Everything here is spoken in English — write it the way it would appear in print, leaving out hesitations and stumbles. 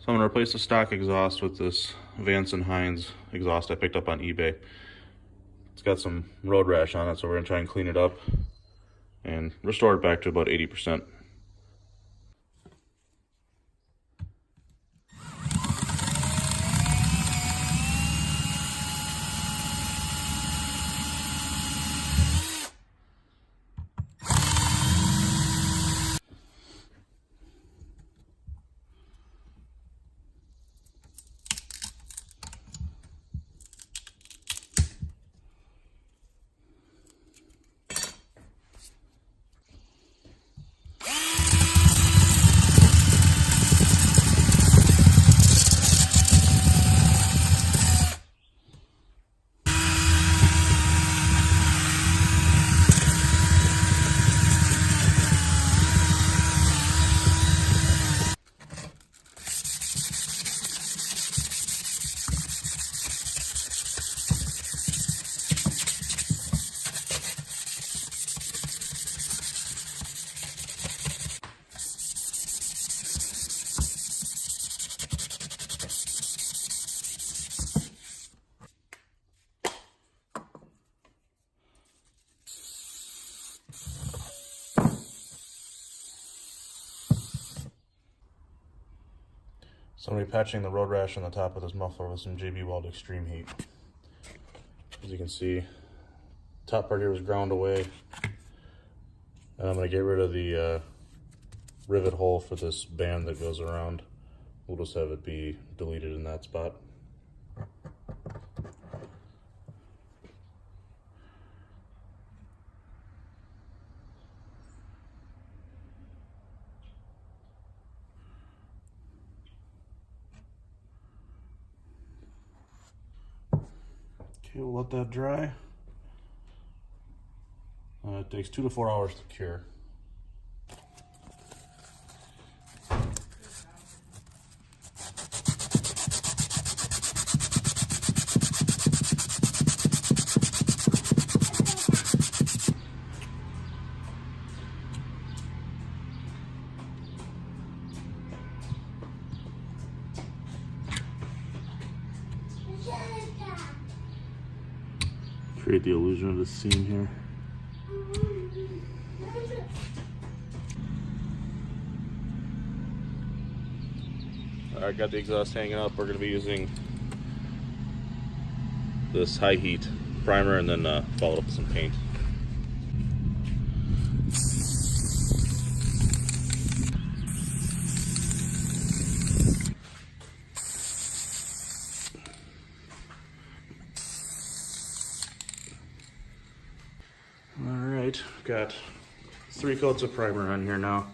So I'm going to replace the stock exhaust with this Vance Hines exhaust I picked up on eBay. It's got some road rash on it, so we're going to try and clean it up and restore it back to about 80%. So I'm repatching the road rash on the top of this muffler with some JB Weld Extreme Heat. As you can see, top part here was ground away. And I'm going to get rid of the rivet hole for this band that goes around. We'll just have it be deleted in that spot. Okay, we'll let that dry. It takes 2 to 4 hours to cure. Create the illusion of the seam here. Alright, got the exhaust hanging up. We're going to be using this high heat primer and then follow it up with some paint. Alright, got 3 coats of primer on here now.